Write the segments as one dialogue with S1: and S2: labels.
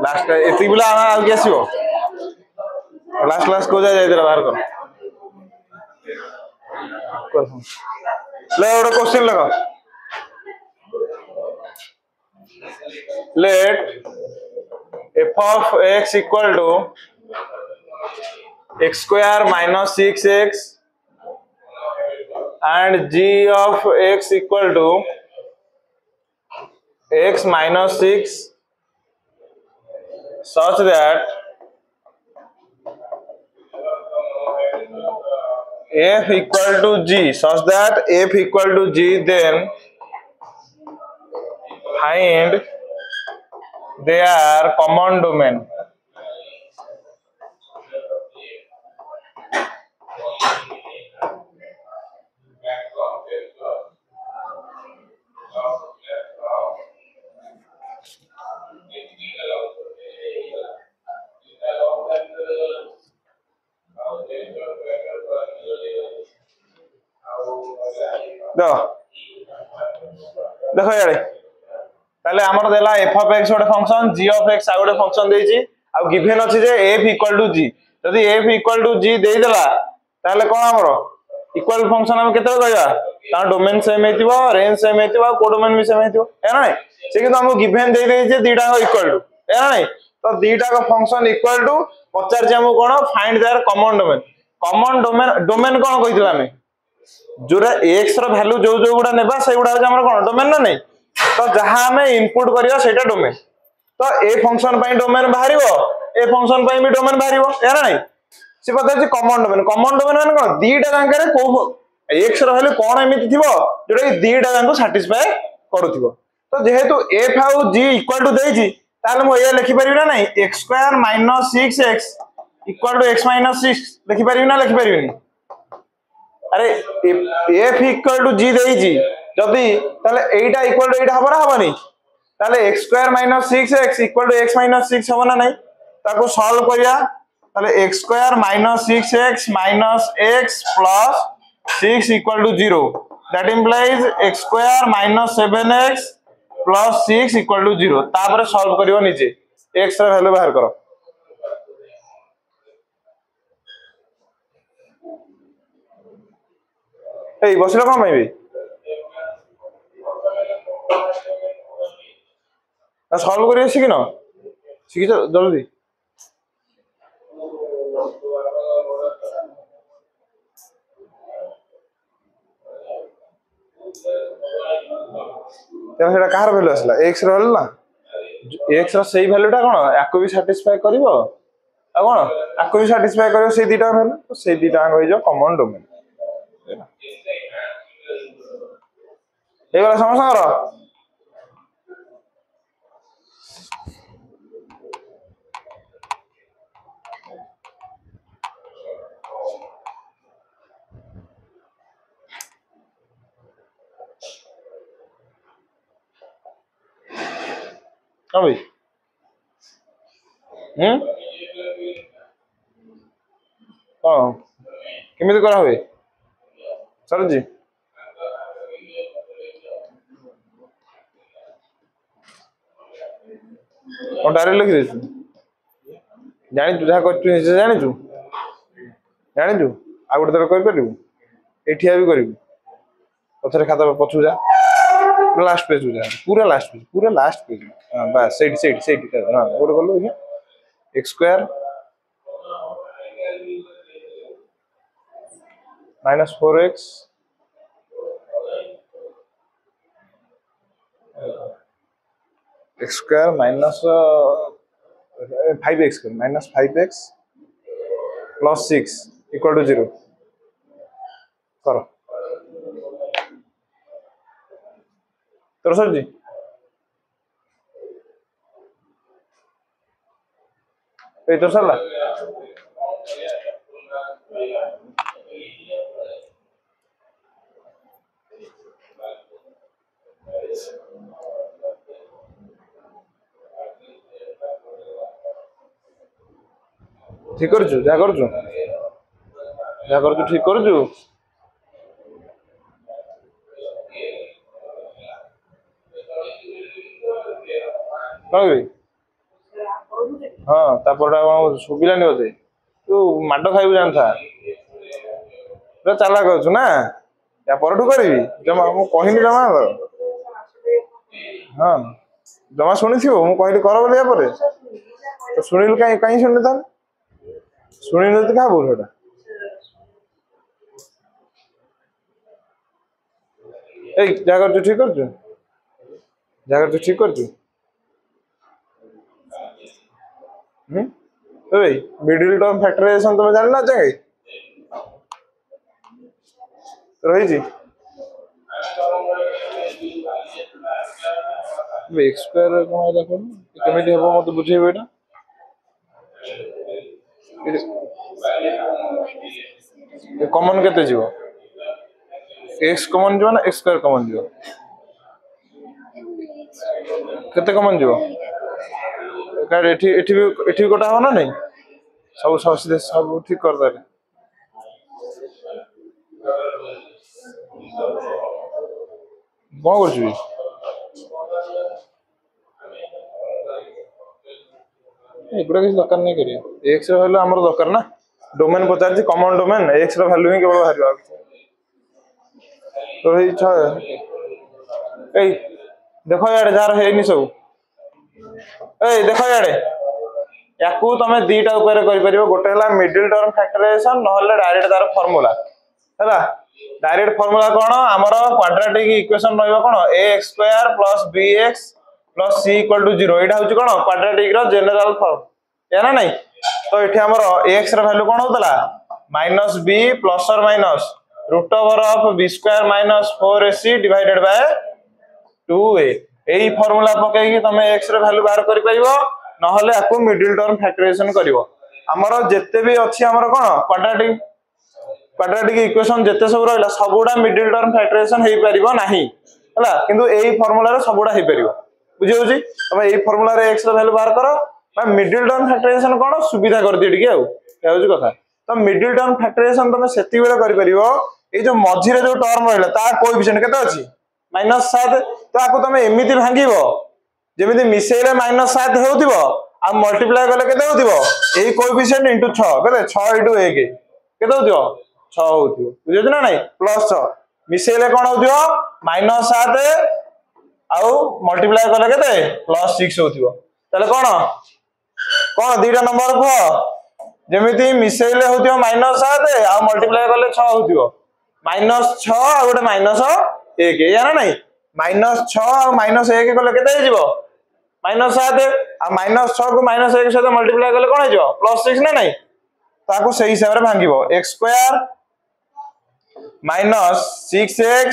S1: Last एति बिला आ के आसीबो लास्ट लास्ट को जाय देला बाहर कर ले ओडा क्वेश्चन लगा let f of x equal to x square minus 6x and g of x equal to x minus 6 such that f equal to g such that f equal to g, then find their common domain. देखो यार ताले हमर देला f of x गोटे function g of x आ गोटे function देछि आ given अछि जे f equal to g यदि f equal to g देइ देला ताले कोन हमर इक्वल फंक्शन हम केते कहया ता डोमेन सेम हेतिबो रेंज सेम हेतिबो कोडोमेन भी सेम हेतिबो है ना से कि हमको गिवन देइ देइ जे दीटा इक्वल टू है ना तो दीटा का फंक्शन इक्वल टू पचार जे हम कोन फाइंड देयर कॉमन डोमेन कोन कहितला हमें जोरा x रो वैल्यू जो जो गुडा नेबा से गुडा हमर कोन डोमेन ना नहीं तो जहां हमें इनपुट करियो सेटा डोमेन तो ए फंक्शन पई डोमेन बाहरिबो ए फंक्शन पई भी डोमेन बाहरिबो है ना नहीं से पता जे कॉमन डोमेन माने कोन दीटा जांकरे को x रो वैल्यू कोन एमिति थिबो जोटा कि दीटा जांको सैटिस्फाई करूथिबो तो जेहेतु f और g इक्वल टू देछि ताले मो ए लिखि परिबि ना नहीं x² - 6x = x - 6 लिखि परिबि ना लिखि परिबिनी अरे f equal to g देइजी जदी ताले एटा इक्वल टू एटा हबो ना हबनी ताले x² - 6x = x - 6 हबो ना नहीं ताको सॉल्व करिया ताले x² - 6x - x plus 6 = 0 that implies x² - 7x plus 6 = 0 तापर सॉल्व करियो नीचे x रा वैल्यू बाहर करो ए बसलो कोन भाई ना सॉल्व करियो सिकिनो सिकि जल्दी तेरा सेटा कार वैल्यू आसला x रो वैल्यू ना x रो सही वैल्यूटा कोन याको भी सैटिस्फाई करिवो आ कोन याको भी सैटिस्फाई करिवो से दीटा वैल्यू तो से दीटा होई जो कॉमन डोमेन ए वाला समझ रो हां भाई हां केमिति करा होय चल जी और डायरेक्ट लिख दे जानि तू जा कर तू जानि तू आ गोटे थर कर परिबू एठिया भी करिवू पछरे खाता पछु जा लास्ट पेज जा पूरा लास्ट पेज हां बस सेट हां गोटे बोलो x² - 4x x² minus 5x minus 5x plus 6 equal to 0 करो तो सर जी ए तो सरला ठीक कर जा कर क्या करू ठीक करू हाँ तापर शुभिलानी बोधे तू माड खाइबू जानता चाला कहू ना या परठू करी जमा मु कहनी जमा हाँ जमा शुणी थी मु कहली कर बोली या पर तो शुणिलु कहीं कहीं शुणी था शुणी तो क्या बोल जगह ठीक कर जगह ठीक कर मिडिल टर्म फैक्टराइजेशन तुम जान ना चाहिए रही एक्स स्क्वायर कौन देखो केमिति हेबो मते बुझेबो एटा कॉमन केते जीवो एक्स कॉमन जीवो ना एक्स स्क्वायर कॉमन जीवो केते कॉमन जीवो का एठी कोटा हो ना नहीं सब सब ठीक कर दे कौन कर एगुड़ा किसी दरकार नहीं करिए एक्स वैल्यू आम दरकार ना डोमेन पचार कॉमन डोमेन एक्स वैल्यू ही केवल बाहर तो देख यार जार है सब देख यारे या तुम दीटा उपाय गोटे मिडिल टर्म फैक्टराइजेशन ना डायरेक्ट तार फॉर्मूला है डायरेक्ट फॉर्मूला कौन आमर क्वाड्रेटिक इक्वेशन रहा कौन ax square plus bx plus c equal to 0 यहाँ हूँ कौन क्वाड्रेटिक जनरल फॉर्म या ना नहीं तो ये आमर x वैल्यू कौन होता माइनस b प्लस और minus root over of b square minus 4ac divided by 2a यही फॉर्मूला पकई तुम x वैल्यू बाहर कर नहले आपको मिडिल टर्म फैक्टराइजेशन करिवो हमर जेते भी अछि हमर कोन क्वाड्रेटिक इक्वेशन जेते सब रहला सबुडा मिडिल टर्म फैक्टराइजेशन हेई परिबो नाही हला किंतु एही फार्मूला रे सबुडा हेई परिबो बुझि होछि तमे एही फार्मूला रे x रो वैल्यू बाहर करो बा मिडिल टर्म फैक्टराइजेशन कोन सुविधा कर दिए टिके आ क्या होछि कथा तो मिडिल टर्म फैक्टराइजेशन तमे सेति बेले करि परिबो ए जो मझी रे जो टर्म रहला ता कोएफिशिएंट केते अछि -7 तो आको तमे एमिति भांगिबो जेमिति मिसेले -7 हेउतिबो आ मल्टीप्लाई करले केते हेउतिबो एही कोएफिशिएंट इनटू 6 केते 6 इनटू 1 केते हेउतिबो 6 होतिबो बुझियो ना नहीं प्लस 6 मिसेले कोन होतिबो -7 आउ मल्टीप्लाई करले केते +6 होतिबो तले कोन दीटा नंबर को जेमिति मिसेले होतिबो -7 आउ मल्टीप्लाई करले 6 होतिबो -6 आ गोटे -1 या ना नहीं -6 आ -1 करले केते हेजिबो -7 आ -6 को -1 सहित मल्टीप्लाई करले कोन हेजिबो +6 ना नहीं ताको सही हिसाब रे भांगिबो x स्क्वायर -6x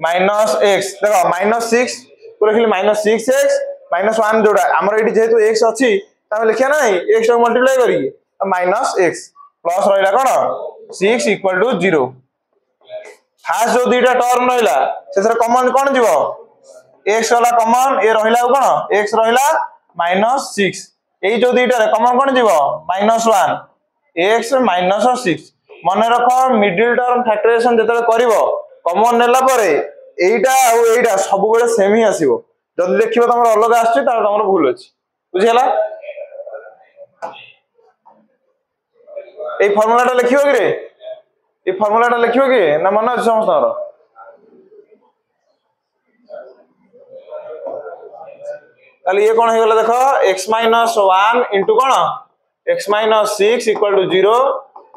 S1: -x देखो -6 को लिखली -6x -1 जोड़ा हमर एठी जेहेतु x अछि त लिखिया ना नहीं x को मल्टीप्लाई करी -x प्लस रहला कोन 6 इक्वल टू 0 फास्ट जो दीटा टर्म रहला सेथरे कॉमन कोन जीवो x वाला कॉमन ए रहला कोन x रहला -6 एई जो दीटा रे कॉमन कोन जीवो -1 x -6 मन रख मिडिल टर्म फैक्टराइजेशन जेतले करिवो कॉमन नेला परे एईटा आ एईटा सब बेले सेम ही आसीबो जदी देखिबो तमर अलग आछी त तमर भूल अछि बुझियला ए फार्मूलाटा लिखियो कि रे ए फार्मूलाटा लिखियो कि ना मन अछि समस्तर ताले ये कोन हे गेला देखो x -1 इनटू कोन x -6 equal to 0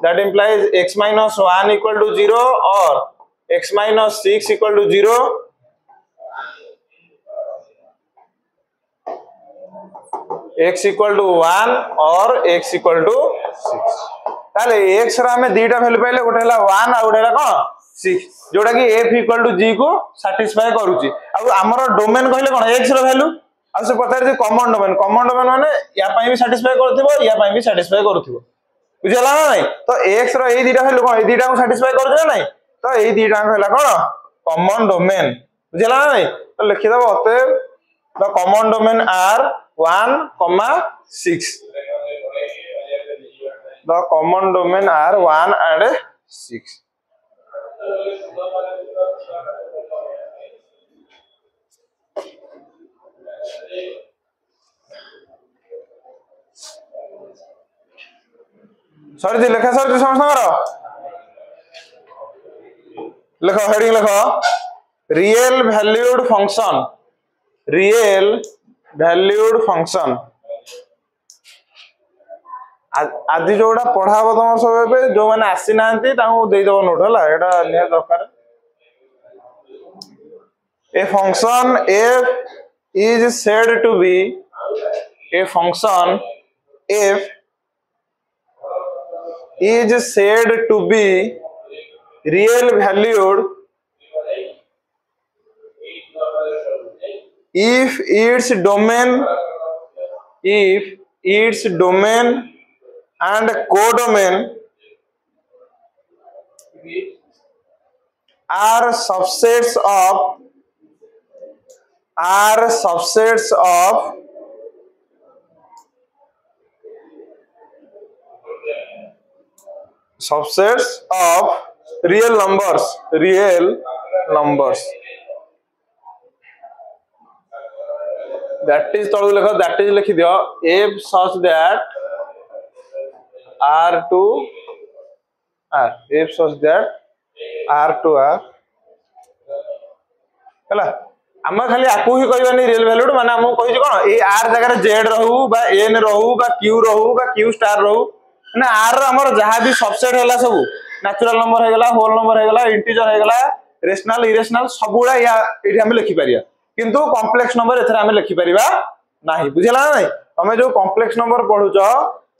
S1: that implies x -1 equal to 0 or x -6 equal to 0 x equal to 1 or x equal to 6 ताले x रा हमें दीटा वैल्यू पाइले गोटे हला 1 आ गोटे हला कोन 6 जोटा कि f equal to g को सैटिस्फाई करूची आ हमर डोमेन कहले कोन x रा वैल्यू आ से पता जे कॉमन डोमेन माने या पई भी सैटिस्फाई करथिबो या पई भी सैटिस्फाई करथिबो बुझला ना नहीं तो x रो ए दीटा वैल्यू कोन ए दीटा को सैटिस्फाई कर दे नहीं तो ए दीटा हला कोन कॉमन डोमेन बुझला ना नहीं तो लिखि दबो अते the common domain are 1, 6 the common domain are 1 and 6 sorry लेखा सर समस्त लेख हेडिंग लेख रियल वैल्यूड फंक्शन आज जोड़ा पढ़ा हम तुम सब जो मैंने आसी ना देदब नोट है दरकार a function f is said to be a function f is said to be real valued if its domain and codomain are subsets of real numbers that is लिखी दियो f such that r to r f such that r to r हला हम खाली आपको ही कहबानी real valued माने हम कहि कोन ए r जगह z रहू बा n रहू बा q स्टार रहू माने r रो हमर जहां भी सबसेट होला सब नेचुरल नंबर हे गेला होल नंबर हे गेला इंटीजर हे गेला रेशनल इरेशनल सबुडा या एठी हम लिखि परिया किंतु कॉम्प्लेक्स नंबर एथरा हम लिखि परिबा नाही बुझिला ना नहीं तमे जो कॉम्प्लेक्स नंबर पढुचो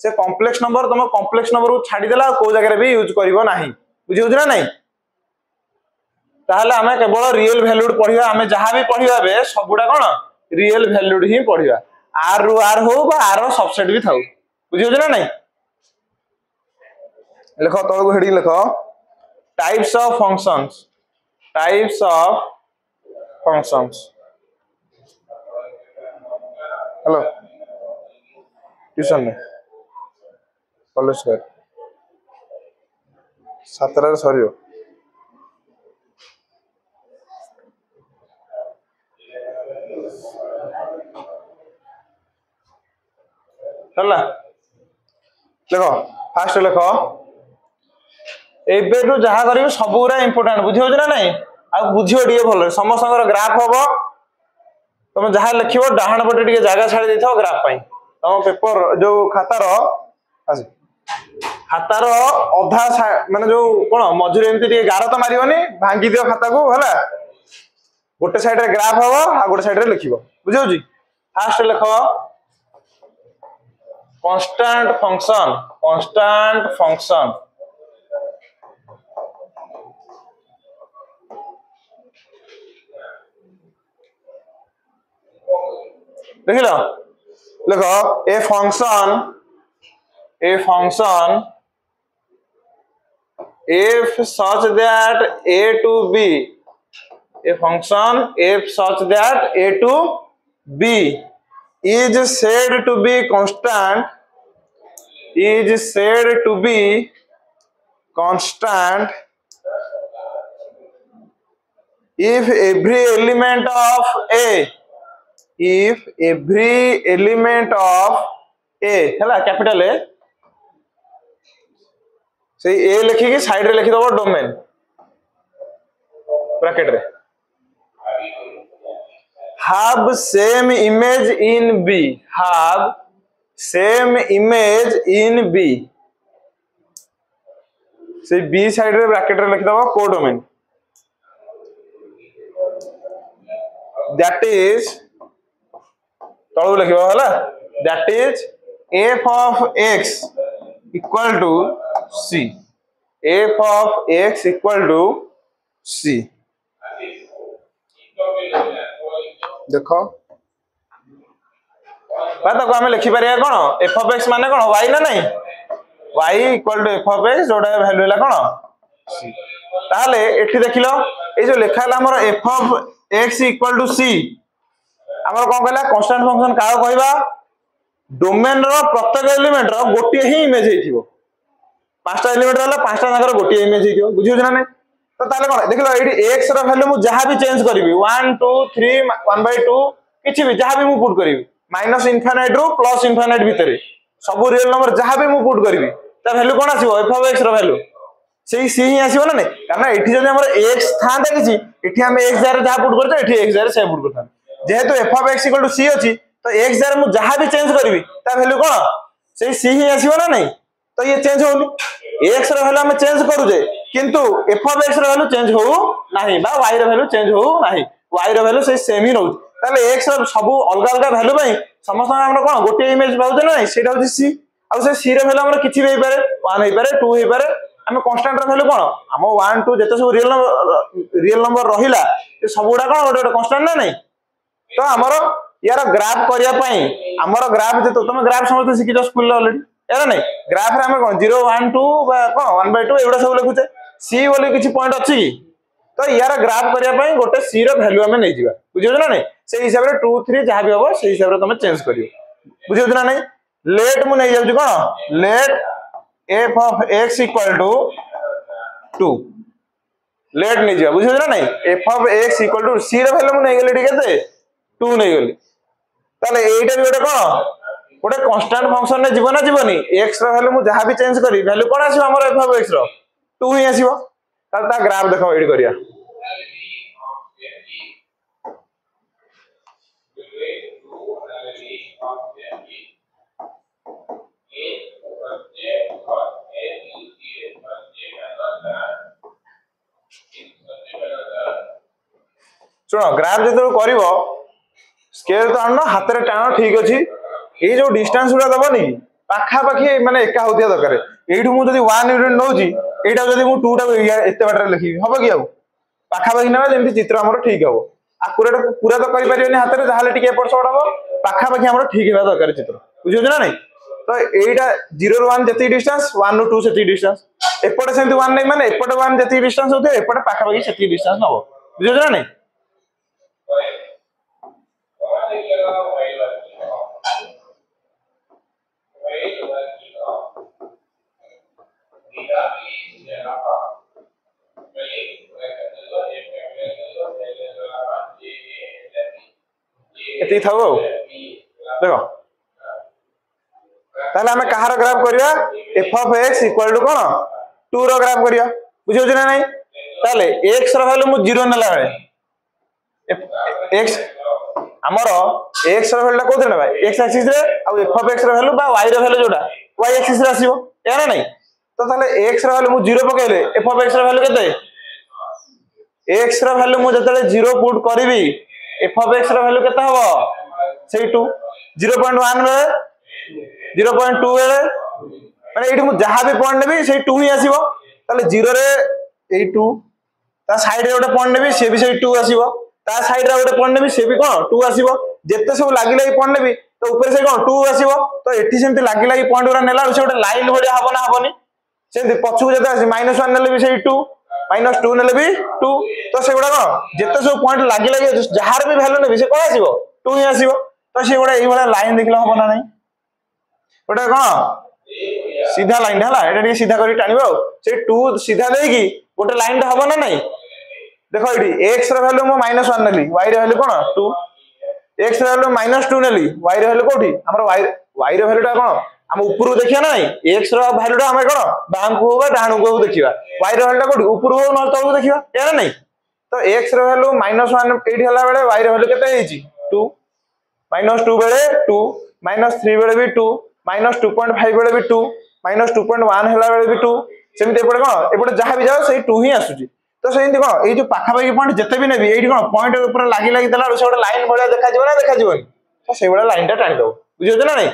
S1: से कॉम्प्लेक्स नंबर तुम कॉम्प्लेक्स नंबर को छाडी देला को जगह भी यूज करिवो नाही बुझियो ना नहीं ताहले हमें केवल रियल वैल्यूड पढ़िया हमें जहां भी पढ़िया बे सबुडा कोन रियल वैल्यूड ही पढ़िया r रू r हो बा r रो सबसेट भी थाउ बुझियो ना नहीं लिखो तळ को हेडिंग लिखो types of functions hello tuition में कॉलेज कर 7 रे सरियो चला देखो फास्ट लिखो एबे तो जहा करियो सब गुरा इंपोर्टेंट बुझियो ना नहीं आ बुझियो डिए भलो समस्त ग्राफ हबो तुम जहा लिखिबो डाहण पटे डिए जागा छाडी देथो ग्राफ पई तुम पेपर जो खातार अधा माने जो कोन मजूरी एमती डिए गार तो मारियोनी भांगी दियो खाता को हला गोटे साइड रे ग्राफ हबो आ गोटे साइड रे लिखिबो बुझियो जी फास्ट लिखो constant function देख लो देखो a function f such that a to b a function f such that a to b is said to be constant if every element of a हैला capital A से ए लिखि के side रे लिखि दबो domain bracket रे have same image in B से B side रे ब्रैकेट रे लिखि दबो कोडोमेन that is तळु लिखिबो हला that is f of x equal to c f of x equal to c देखो बात को हमें लिखि परिया कोन f of x माने कोन y ना नहीं y equal to f of x जोडा वैल्यू हला कोन c ताले एठी देखिलो ए जो लेखा हला हमर f of x equal to c हमर कोन कहला कांस्टेंट फंक्शन का कहबा डोमेन रो प्रत्येक एलिमेंट रो गोटे ही इमेज हेथिबो पांचटा एलिमेंट रहला पांचटा जाकर गोटे इमेज हेतियो बुझियो ना नहीं तो ताले कोन देखलो एडी x रो वैल्यू मु जहां भी चेंज करबी 1 2 3 1/2 किछि भी जहां भी मु पुट करबी माइनस इनफिनिट रो प्लस इनफिनिट भितरे सब रियल नंबर जहां भी मु पुट करबी ता वैल्यू कोन आसीबो f ऑफ x रो वैल्यू सेही सी ही आसीबो ना नहीं कारण एठी जदि हमर x थांता किछि एठी हम x जार जहां पुट करते एठी x जार से पुट करता जेहेतु f ऑफ x = c अछि तो x जार मु जहां भी चेंज करबी ता वैल्यू कोन सेही सी ही आसीबो ना नहीं तो ये चेंज होनी x रो वैल्यू हम चेंज करू जे किंतु f ऑफ x रो वैल्यू चेंज हो नाही बा y रो वैल्यू चेंज हो नाही y रो वैल्यू से सेम ही रहउ ताले x रो सब अलग अलग वैल्यू पई समस्त हम कोन गोटे इमेज पाउजे ना सेटा होची c आ से c रो वैल्यू हम किछि भी पारे 1 हे पारे 2 हे पारे हम कांस्टेंट रो वैल्यू कोन हम 1 2 जते सब रियल नंबर रहिला ए सब गुडा कोन गोटे कांस्टेंट ना नहीं तो हमरो यार ग्राफ करिया पई हमरो ग्राफ जे तो तुम ग्राफ समझते सिखि जो स्कूल ऑलरेडी यार नहीं ग्राफ रे हम कोन 0 1 2 बा कोन 1/2 एवडा सब लिखुचे c बोली किछि पॉइंट अछि की तो यार ग्राफ करिया पई गोटे c रो वैल्यू हम नै जिबा बुझियो ना नहीं से हिसाब रे 2 3 जहां भी होबो से हिसाब रे तुम चेंज करियो बुझियो ना नहीं लेट मु नै जाउ कोन let f of x = 2 let नै जिबा बुझियो ना नहीं f of x = c रो वैल्यू मु नै गेली केते 2 नै गेली ताले एटा भी गोटे कोन गोटे कांस्टेंट फंक्शन ने जीवन जीवनी x रो वैल्यू मु जहां भी चेंज करी वैल्यू कोन आसीबो हमर f of x रो 2 ही आसीबो ताल ता ग्राफ देखो एडी करिया सुनो ग्राफ जतो करिवो स्केल तो आनो हाथ रे टाणो ठीक अछि ए जो डिस्टेंस उडा दबनी पाखा पाखी माने एका होतिया दरकार एठू मु जदी 1 यूनिट नौजी एटा जदी मु 2 टा एते बाटर लिखी हबो कि आउ पाखा पाखी ना जेंति चित्र हमरो ठीक हबो आकुरेट पूरा तो करि परियोनी हाथ रे जाहाले टिके एपट सड हबो पाखा पाखी हमरो ठीक हेबा दरकार चित्र बुझियो ना नहीं तो एटा 0 रो 1 जति डिस्टेंस 1 रो 2 सेति डिस्टेंस एपटे सेंति 1 नै माने एपटे 1 जति डिस्टेंस होते एपटे पाखा पाखी सेति डिस्टेंस नबो बुझियो ना नहीं एति थाओ देखो ताले हमें कहार ग्राफ करिया f of x = कोन 2 रो ग्राफ करिया बुझियो ना नहीं ताले x रो वैल्यू मु 0 नला बेले x हमरो x रो वैल्यू कोथि नेबा x एक्सिस रे आ f of x रो वैल्यू बा y रो वैल्यू जोडा y एक्सिस रे आसीबो या ना नहीं तो ताले x रो वैल्यू मु 0 पकेले f of x रो वैल्यू केते x रो वैल्यू मु जतले 0 पुट करबी f of x रो वैल्यू केते हबो सेही 2 0.1 बेले 0.2 बेले माने एठी मु जहां भी पॉइंट नेबी सेही 2 ही आसीबो ताले 0 रे एही 2 ता साइड रे गोटे पॉइंट नेबी से भी सेही 2 आसीबो ता साइड रे गोटे पॉइंट नेबी से भी कोन 2 आसीबो जेते सब लागी लागी पॉइंट नेबी तो ऊपर से कोन 2 आसीबो तो एठी सेमति लागी लागी पॉइंट उरा नेला से गोटे लाइन भलिया हबो ना हबोनी सेमति पछू जते आसी -1 नेले भी सेही 2 -2 नेले भी 2 तो से गुडा कोन जेते सब पॉइंट लागी लागी जहार भी वैल्यू नेबी से कोन आसीबो 2 ही आसीबो तो से गुडा एही वाला लाइन देखला हबो ना नहीं गोटे कोन सीधा लाइन हला एटा टी सीधा करी टानिबो से 2 सीधा देकी गोटे लाइन हबो ना नहीं देखो एटी x रो वैल्यू मो -1 नेली y रो वैल्यू कोन 2 x रो वैल्यू -2 नेली y रो वैल्यू कोठी हमर y रो वैल्यू टा कोन हम ऊपर देखिया ना नहीं x रो वैल्यू टा हम कोन बाम को होबा डाहण को देखिबा y रो वैल्यू कोठी ऊपर हो न तळको देखिबा या ना नहीं तो x रो वैल्यू -1 एठी हला बेले y रो वैल्यू केते हेची 2 -2 बेले 2 -3 बेले भी 2 -2.5 बेले भी 2 -2.1 हला बेले भी 2 सेमिते एपटे कोन एपटे जहां भी जाओ सेही 2 ही आसुची तो सेही कोन ए जो पाखा पाखी पॉइंट जते भी नेबी एठी कोन पॉइंट ऊपर लागी लागी देला से गोटे लाइन भलिया देखा जिवो ना देखा जिवोनी तो से बडा लाइन टा टाणी दो बुझियो ना नहीं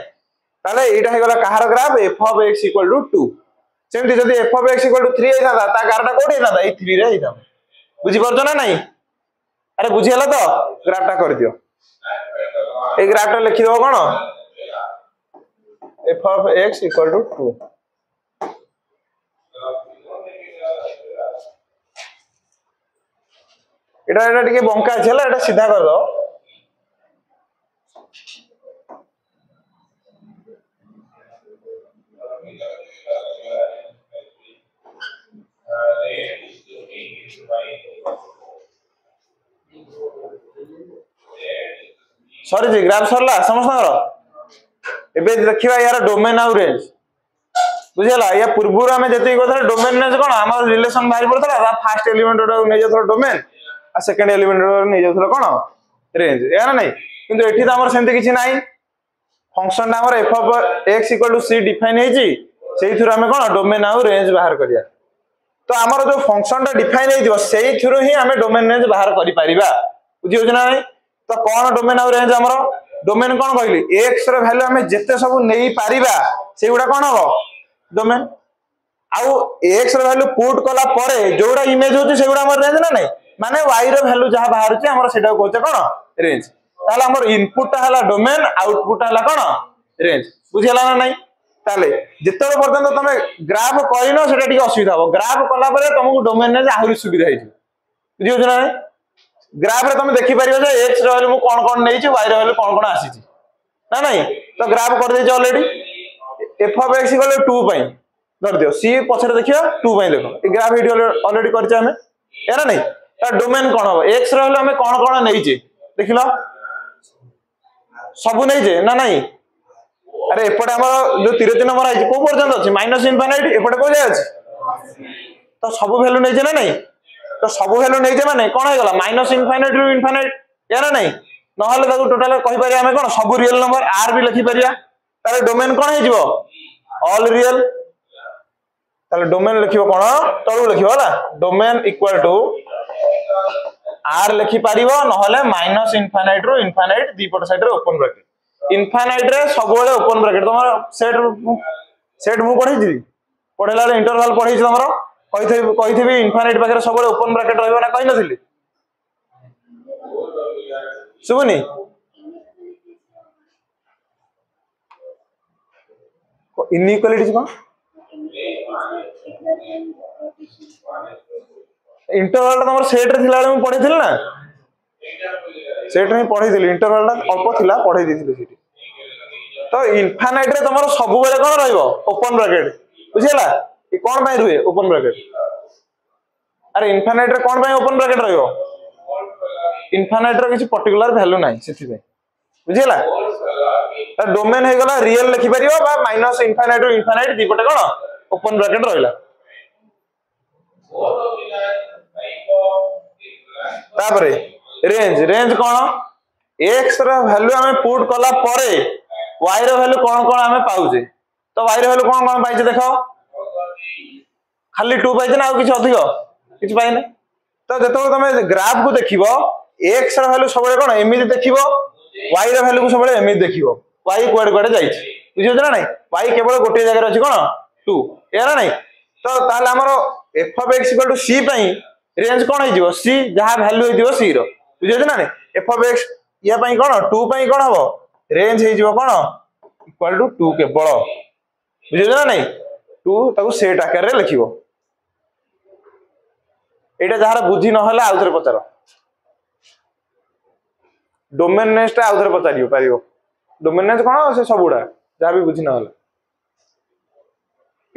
S1: ताले एटा हे गला कहार ग्राफ f of x = 2 सेमिते जदी f of x = 3 हे जाता ता गारटा कोठी हे जाता ए 3 रे हे जाता बुझी परछो ना नहीं अरे बुझी हला तो ग्राफ टा कर दियो ए ग्राफ टा लिखि दो कोन f of x = 2 एटा टिके बंका छै हला एटा सीधा कर दो सॉरी जी ग्राफ सरला समस्त एबे देखिबा यार डोमेन आउ रेंज बुझला या पूर्वरु हमें जति कहथले डोमेन रेंज कोन हमर रिलेशन बाहर पड़तला फर्स्ट एलिमेंट नै जथरो डोमेन आ सेकंड एलिमेंट नै जथरो कोन रेंज यार नहीं किंतु एठी त हमर सेंते किछि नाही फंक्शन हमर f of x = c define hazy सेही थ्रू हमें कोन डोमेन आउ रेंज बाहर करिया तो हमर जो फंक्शन ता डिफाइन हेदिबो सेही थ्रू ही हमें डोमेन रेंज बाहर करि परिबा बुझियो जना नहीं तो कौन डोमेन और रेंज हमरो डोमेन कौन कहली x रो वैल्यू हमें जत्ते सब नेई पारिबा सेगुडा कौन हो डोमेन आउ x रो वैल्यू पुट कला परे जोडा इमेज होची सेगुडा हमर रेंज ना नहीं माने y रो वैल्यू जहां बाहर छि हमर सेटा कहते कोन रेंज ताले हमर इनपुट ता हला डोमेन आउटपुट हला कोन रेंज बुझियला ना नहीं ताले जत्ते पर्यंत तमे ग्राफ करिनो सेटा ठीक असुविधा हो ग्राफ कला परे तुमको डोमेन रेंज आहुरी सुविधा हेछि बुझियो जना नहीं ग्राफ रे तुम देखि परियो जे x रो वैल्यू कोन कोन नै छि y रो वैल्यू कोन कोन आसी छि ना नहीं तो ग्राफ कर दे छ ऑलरेडी f of x = 2 पई धर दियो c पछरे देखियो 2 पई देखो ए ग्राफ वीडियो ऑलरेडी कर छ हमें या ना नहीं ता डोमेन कोन हो x रो वैल्यू हमें कोन कोन नै छि देखिलो सब नै जे ना नहीं अरे एपटे हमर जो 3 नंबर आइ को पर्यंत अछि माइनस इनफिनिट एपटे को जाय अछि तो सब वैल्यू नै जे ना नहीं तो सब वैल्यू नै जे माने कोन हे गला माइनस इनफिनिट रु इनफिनिट या ना नहीं न हले ताको टोटल कहि परिया हमें कोन सब रियल नंबर r भी लिखि परिया ताले डोमेन कोन हे जिवो ऑल रियल ताले डोमेन लिखिबो कोन तळु लिखिबो होला डोमेन इक्वल टू r लिखि परिबो न हले माइनस इनफिनिट रु इनफिनिट दीपट साइड रे ओपन ब्रैकेट इनफिनिट रे सब बेले ओपन ब्रैकेट तमर सेट मु पढै जी पढेला इंटरवल पढै छी तमरो कहिथि इनफिनिट पाखे सब ओपन ब्रैकेट रहबो ना कहि नथिली सुबुनी इनइक्वालिटी कोन इंटरवल तमर सेट रे थिला मु पढै थिल ना सेट रे पढै थिल इंटरवल अल्प थिला पढै दिथिल सेठी तो इनफिनिट रे तमर सब बेले कोन रहइबो ओपन ब्रैकेट बुझियला ई कोन पय रुए ओपन ब्रैकेट अरे इनफिनिट रे कोन पय ओपन ब्रैकेट रहइबो इनफिनिट रो किछि पर्टिकुलर वैल्यू नाही सेठी पे बुझियला ता डोमेन हे गला रियल लिखि परिबो बा माइनस इनफिनिट रु इनफिनिट दीपटे कोन ओपन ब्रैकेट रहइला तापरे रेंज रेंज कोन x रो वैल्यू हमें पुट कला परे y रो वैल्यू कोन कोन हमें पाउजे तो y रो वैल्यू कोन कोन पाइजे देखो खाली 2 पाइजे ना किछि अधिक किछि पाइने तो जतो तमे ग्राफ को देखिबो x रो वैल्यू सबले कोन एमिति देखिबो y रो वैल्यू को सबले एमिति देखिबो y कोड कोड जाईछि बुझियो ना नहीं y केवल गोटे जगह रे अछि कोन 2 एरा नहीं तो ताले हमरो f of x = c पई रेंज कोन हे जिवो c जहा वैल्यू हे दिवो c रो बुझियो ना नहीं f of x या पई कोन 2 पई कोन हबो रेंज हे जिवो कोन इक्वल टू 2 केवल बुझियो ना नहीं 2 ताको सेट आकार रे लिखिबो एटा जहार बुझी न होला आउथरे पचारो डोमेन नेस्ट आउथरे पचारियो पारियो डोमेन नेस्ट कोन से सबुडा जहा भी बुझी न होला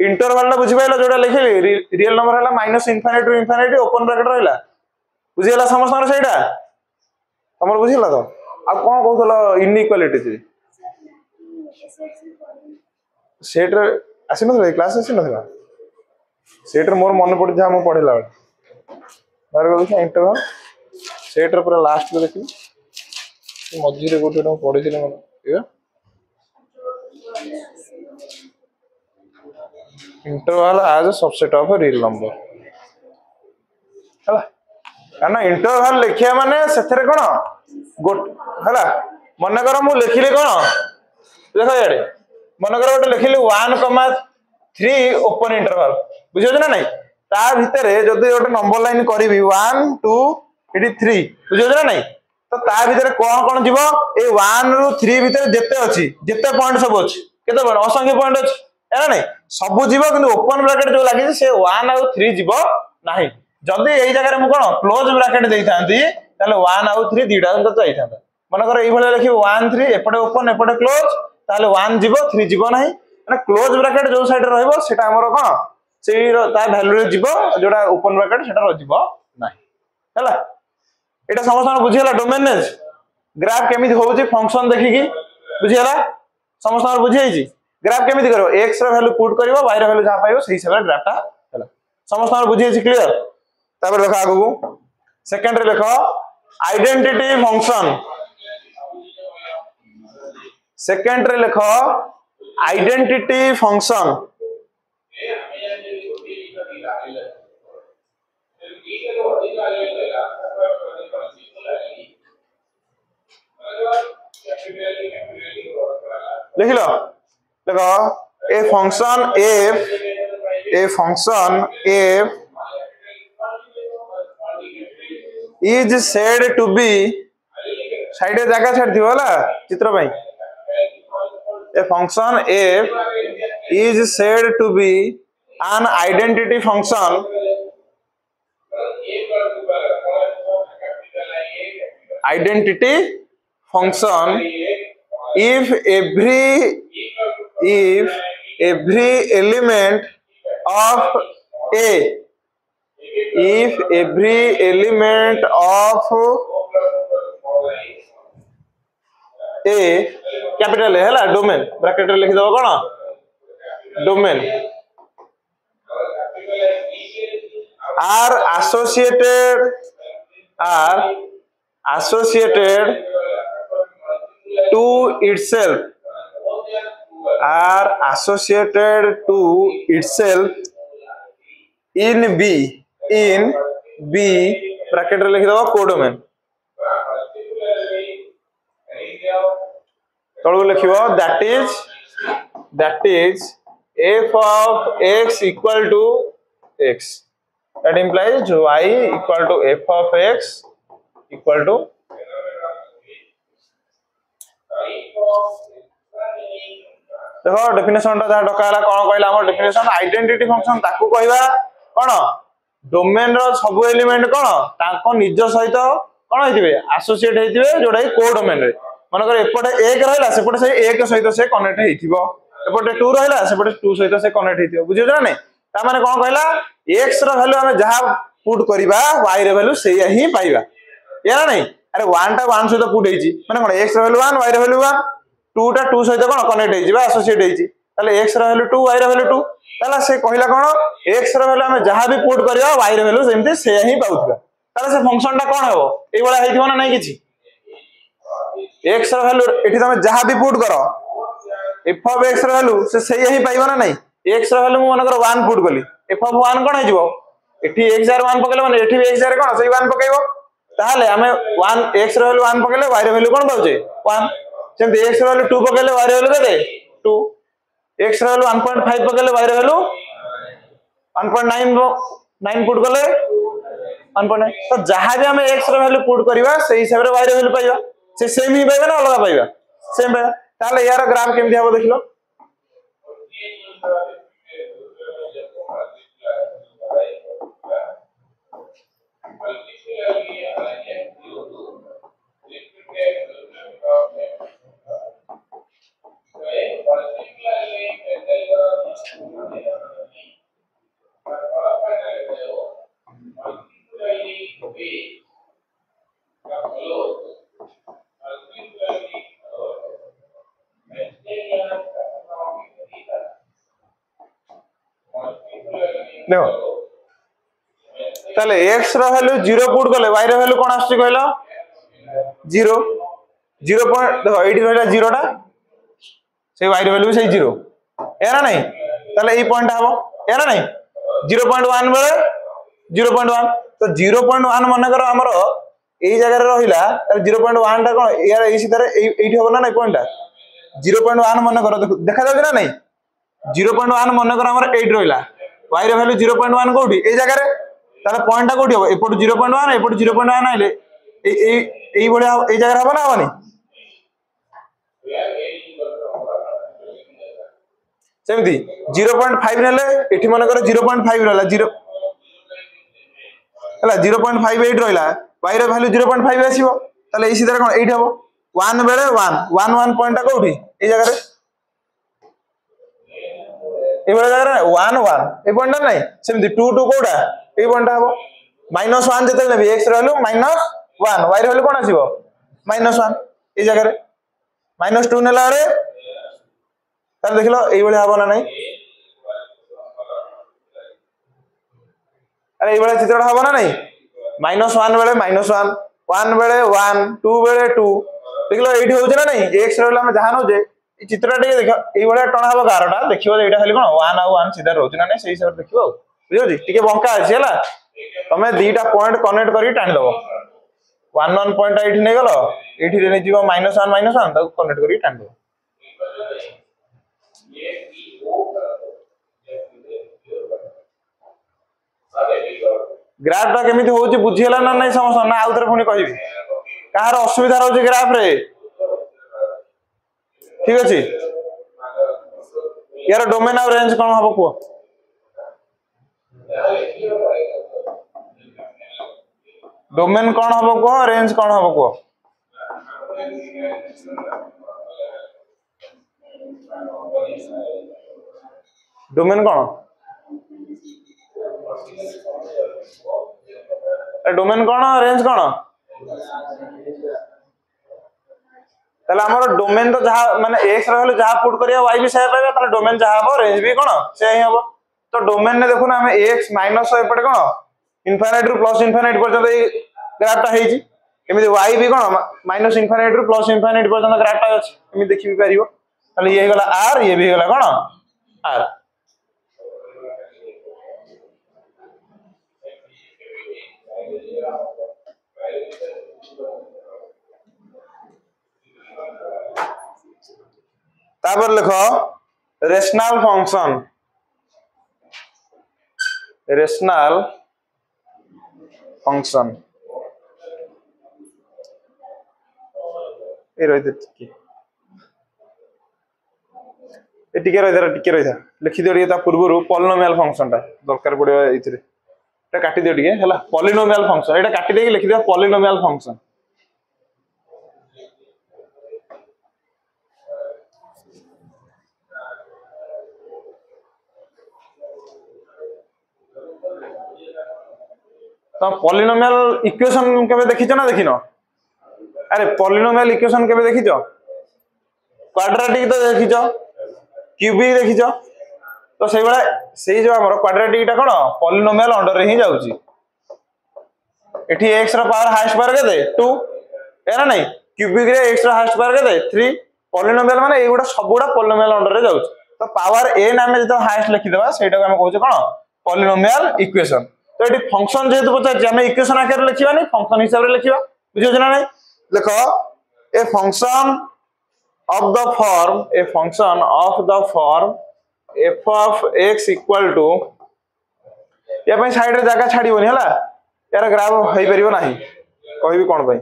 S1: इंटरवल ना बुझी पाइलो जोडा लिखिली रियल नंबर हला minus infinite to infinite open bracket रहला बुझियला समस्त सेटा हमर बुझिला तो आ कोन कहथलो इनइक्वालिटी थी सेट रे आसी न क्लास आसी न सेट रे मोर मन पड़ जा हम पढेला बार को देखा इंटरवल सेट रे पूरा लास्ट को देखि मझी रे गोटे न पढि दिले मन ए interval as a subset of a real number हला काना इंटरवल लिखिया माने सेथरे कोन गोट हला मन कर मु लिखिले कोन देखो याडे मन कर गोटे लिखिले 1,3 ओपन इंटरवल बुझियो ना नहीं ता भितरे जदी गोटे नंबर लाइन करबी 1 2 एडी 3 बुझियो ना नहीं तो ता भितरे कोन कोन जीवो ए 1 रु 3 भितरे जेते अछि जेते पॉइंट सब अछि केते बड असंख्य पॉइंट अछि एना नहीं सब जीवो किंतु ओपन ब्रैकेट जो लागि से 1 और 3 जीवो नाही जदी एई जगह रे मु कोन क्लोज ब्रैकेट देई थांती ताले 1 और 3 दीटा तो जाई थांता मन कर एई भले लिखि 1 3 एपटे ओपन एपटे क्लोज ताले 1 जीवो 3 जीवो नाही माने क्लोज ब्रैकेट जो साइड रहइबो सेटा हमर कोन सेई ता वैल्यू रे जीवो जोडा ओपन ब्रैकेट सेटा रह जीवो नहीं हैला एटा समस्त बुझियला डोमेन नेज ग्राफ केमिति होउची फंक्शन देखिकी बुझियला समस्त बुझियै छी ग्राफ केमिति करबो x रो वैल्यू पुट करबो y रो वैल्यू जहा पाइबो सही हिसाब रे ग्राफटा हैला समस्त बुझियै छी क्लियर तापर देखा आगु सेकंड रे देखो आइडेंटिटी फंक्शन सेकंड रे लिखो आइडेंटिटी फंक्शन लिख लो देखो a function f is said to be side जगह छाड़ दियो वाला चित्र भाई a function f is said to be an identity function if every element of a capital है ला डोमेन ब्रैकेट रे लिखि दो कोन domain are associated to itself in B bracket रे लिखि दो कोडोमेन तळु लिखिबो that is f of x equal to x that implies y equal to f of x equal to देखो डेफिनेशन ता डकाला कोन कहला हमर डेफिनेशन आइडेंटिटी फंक्शन ताकू कहबा कोन डोमेन रो सब एलिमेंट कोन ताको निज सहित कोन होइतिबे एसोसिएट होइतिबे जोडा को डोमेन रे मन कर एपटे 1 रहला सेपटे से 1 सहित से कनेक्ट हेतिबो एपटे 2 रहला सेपटे 2 सहित से कनेक्ट हेतिबो बुझियो ना नै ता माने कोन कहला x रो वैल्यू हमें जहां पुट करबा y रो वैल्यू सेया ही पाइबा या नै अरे 1 टा 1 सहित पुट हेची माने कोन x रो वैल्यू 1 y रो वैल्यू 1 2 टा 2 सहित कोन कनेक्ट हेची बा एसोसिएट हेची ताले x रो वैल्यू 2 y रो वैल्यू 2 ताला से कहला कोन x रो वैल्यू हमें जहां भी पुट करबा y रो वैल्यू सेमते सेया ही पाउथबा ताले से फंक्शन टा कोन हेबो एई वाला हेथिबो ना नै किछि x रो वैल्यू एठी तमे जहां भी पुट करो f of x रो वैल्यू से सेया ही पाइबो ना नै x रो वैल्यू म मन करो 1 पुट कली f of 1 कोन हेजिवो एठी x जार 1 पकेले माने एठी भी x जार कोन सेई 1 पकेइबो ताहाले हमें 1 x रो वैल्यू 1 पकेले y रो वैल्यू कोन पाउचे 1 सेमते x रो वैल्यू 2 पकेले y रो वैल्यू केते 2 x रो वैल्यू 1.5 पकेले y रो वैल्यू 1.9 पुट कले 1.9 तो जहां भी हमें x रो वैल्यू पुट करबा सेई हिसाब रे y रो वैल्यू पाइबा से सेम ही पाइबा ना अलग पाइबा सेम पाइबा ताले यार ग्राफ केमथि हबो देखिलो देखो ताले x रो वैल्यू 0 पुट करले y रो वैल्यू कोन आछी कहलो 0 0 पॉइंट देखो एडी रहला 0 टा से y रो वैल्यू से 0 एरा नै ताले ई पॉइंट हबो एरा नै 0.1 बेले 0.1 तो 0.1 मन करो हमरो एई जगह रे रहिला 0.1 टा कोन यार ई सीधा रे एठी हबो ना नै पॉइंट टा 0.1 मन करो देखा जाउ ना नै 0.1 मन करो हमरो 8 रहिला y रो वैल्यू 0.1 कोठी ए जगह रे ताले पॉइंट टा कोठी हो एपट 0.1 एपट 0.1 आइले एई बढिया ए जगह हबो ना हबनी सेमती 0.5 नेले एठी मन कर 0.5 रहला 0 हला 0.58 रहला y रो वैल्यू 0.5 आसीबो ताले ए सीधा कोन एठी हबो 1 बेले 1 1 पॉइंट टा कोठी ए जगह रे ए बडा जगह 1 1 ए पॉइंट नै सेमती 2 2 कोडा ए पॉइंट हबो -1 जते नेबी x रहलु -1 y रहलु कोन आसीबो -1 ए जगह रे -2 नेला रे तार देखलो एई बळे हबो ना नहीं अरे एई बळे चित्रटा हबो ना नहीं -1 बेले -1 1 बेले 1 2 बेले 2 देखलो एठी होछ ना नहीं x रहला हम जहां नो जे ई चित्रटा टे देखो एई बळे टणा हबो गारटा देखिबो एटा खाली कोन 1 आ 1 सीधा रहछ ना नहीं सही हिसाब देखिबो बुझियो जी टिके बंका अछि हला तमे दीटा पॉइंट कनेक्ट करी टाणी दबो 1 1 पॉइंट एठी नै गलो एठी रे नै जीवो -1 ताको कनेक्ट करी टाणी दबो ग्राफ टा केमिति होउची बुझियला ना नै समस्या ना आउतरे पुनी कहिबी कहार असुविधा रहउची ग्राफ रे ठीक अछि यार डोमेन और रेंज कोन हबो को डोमेन कोन हबो को रेंज कोन हबो को डोमेन कोन डोमेन कोन रेंज कोन तले हमर डोमेन तो जहा माने x रहले जहा पुट करिया y भी से पाबे तले डोमेन जहा हबो रेंज भी कोन से ही हबो तो डोमेन ने देखो ना हमें x माइनस एपटे कोन इनफाइनाइट रु प्लस इनफाइनाइट पर्यंत ए ग्राफ टा हेजी एमिति y भी कोन माइनस इनफाइनाइट रु प्लस इनफाइनाइट पर्यंत ग्राफ टा अछि एमि देखि भी परियो तले ये गला r ये भी गला कोन r तापर लिखो रेशनल फंक्शन ए रहित टिके रहिता लिखि दियो ता पूर्वरु पॉलिनोमियल फंक्शन ता दरकार पड़ियो इथिरे एटा काटि दियो टिके हला पॉलिनोमियल फंक्शन एटा काटि देकी लिखि दियो पॉलिनोमियल फंक्शन तो पॉलिनोमियल इक्वेशन केबे देखिछो ना देखिनो अरे पॉलिनोमियल इक्वेशन केबे देखिछो क्वाड्रेटिक तो देखिछो क्यूबिक देखिछो तो सेई बळे सेई जो हमर क्वाड्रेटिक टा कोन पॉलिनोमियल अंडर रे ही जाउची एठी x रो पावर हाईएस्ट पावर केते 2 एना नहीं क्यूबिक रे x रो हाईएस्ट पावर केते 3 पॉलिनोमियल माने एगुडा सबुडा पॉलिनोमियल अंडर रे जाउची तो पावर n हमें जो हाईएस्ट लिखि देबा सेटा को हम कहउछ कोन पॉलिनोमियल इक्वेशन तो एटी फंक्शन जेतु पचा हमें इक्वेशन आकार लिखिबा नहीं फंक्शन हिसाब रे लिखिबा बुझियो ना नहीं देखो a function of the form f of x equal to या पे साइड रे जगह छाडीबोनी हला यार ग्राफ होई परिबो नाही कहबी कोन भाई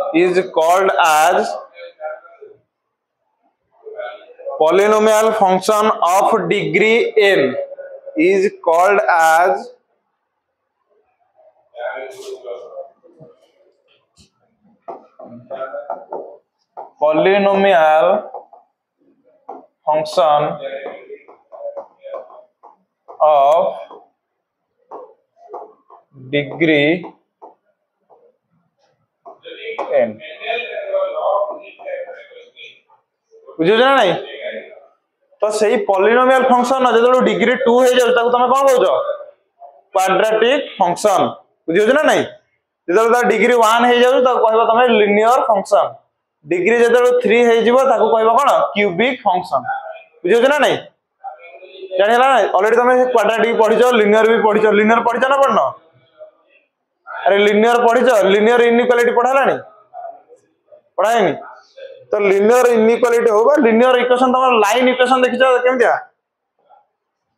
S1: is called as polynomial function of degree n is called as polynomial function of degree n बुझियो ना नहीं तो सही पॉलिनोमियल फंक्शन जदो डिग्री 2 हे जाउ ताको तमे कोन कहउछो क्वाड्रेटिक फंक्शन बुझियो ना नहीं जदो ता डिग्री 1 हे जाउ ताको कहबा तमे लिनियर फंक्शन डिग्री जदो 3 हे जिवो ताको कहबा कोन क्यूबिक फंक्शन बुझियो ना नहीं जानिला ना ऑलरेडी तमे क्वाड्रेटिक पढिछो लिनियर भी पढिछो ना पढनो अरे लिनियर पढिछो लिनियर इनइक्वालिटी पढालानी पढाएनी तो लिनियर इनइक्वालिटी होबा लिनियर इक्वेशन तमर लाइन इक्वेशन देखिछो केमतिया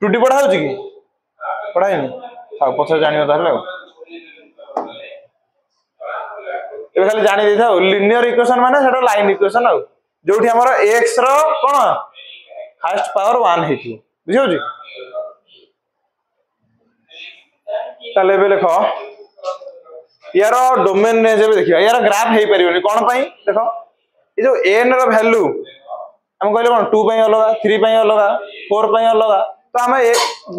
S1: 2D पढ़ा होची कि पढ़ाइनी हां पछे जानियो ताले ए खाली जानि देथा लिनियर इक्वेशन माने सेटा लाइन इक्वेशन आ जोठी हमर x रो कोन हाईएस्ट पावर 1 हेतियो बुझियो जी ताले बे देखो यार डोमेन रे जब देखियो यार ग्राफ हे परियोनी कोन पई देखो ए जो n रो वैल्यू हम कहले कोन 2 पई अलगा 3 पई अलगा 4 पई अलगा तो हमें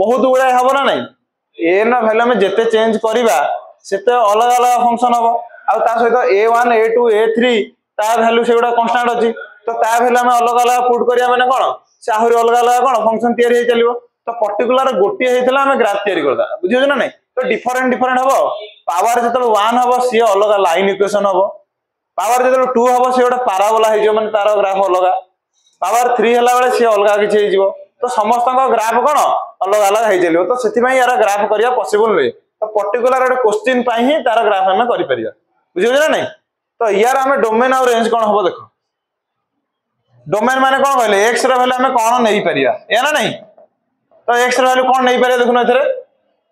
S1: बहुत गुड़ा हबो ना नहीं n रो वैल्यू में जते चेंज करबा सेते अलग अलग फंक्शन हबो आ ता सहित a1 a2 a3 ता वैल्यू सेगुडा कांस्टेंट अछि तो ता वैल्यू हम अलग अलग पुट करिया माने कोन से आहुरी अलग अलग कोन फंक्शन तयारी हे चलिबो तो पर्टिकुलर गोटी हेतला हम ग्राफ तयारी करदा बुझियो ना नहीं तो डिफरेंट हबो पावर जतल 1 हबो सी अलग लाइन इक्वेशन हबो पावर जतल 2 हबो से गोटा पैराबोला हे जो माने तार ग्राफ अलग पावर 3 हला बेले सी अलग किछ हे जिवो तो समस्त ग्राफ कोन अलग अलग हे चलिबो तो सेति पई यार ग्राफ करिया पॉसिबल नै तो पर्टिकुलर एक क्वेश्चन पई ही तार ग्राफ हम करि परिया बुझियो ना नहीं तो यार हमें डोमेन और रेंज कोन हबो देखो डोमेन माने कोन कहले x रो वैल्यू हमें कोन नै परिया या ना नहीं तो x रो वैल्यू कोन नै परिया देखुन एथरे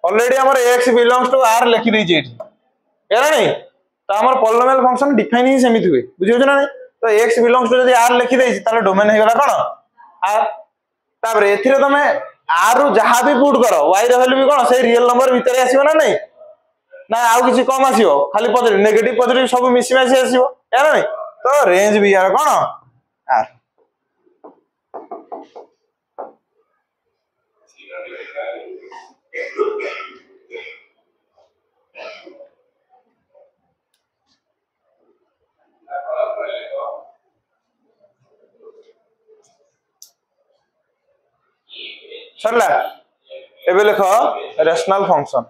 S1: ऑलरेडी हमर x बिलोंग्स टू r लिखि दै छी या ना नहीं तो हमर पॉलिनोमियल फंक्शन डिफाइन ही समित हुए बुझियो ना नहीं तो x बिलोंग्स टू यदि r लिखि दै छी ताले डोमेन हे गला कोन r तापर एथिरे तमे r रु जहा भी पुट करो y रो वैल्यू भी कोन से रियल नंबर भीतर आसीबो ना नहीं ना आउ किछि कम आसीबो खाली पॉजिटिव नेगेटिव पॉजिटिव सब मिसी मासी आसीबो या ना नहीं तो रेंज भी यार कोन r सरला एबे लिखो रेशनल फंक्शन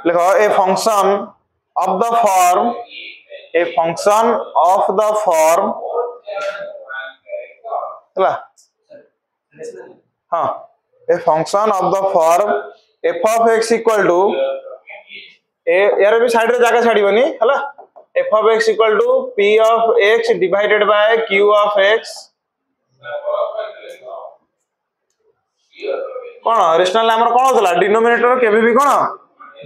S1: लिखो a function of the form हला हां a function of the form f of x equal to ए यार भी साइड रे जागा छाडीबनी हला f of x equal to p of x divided by q of x cone rational हमर कोन होतला denominator केबे भी कोन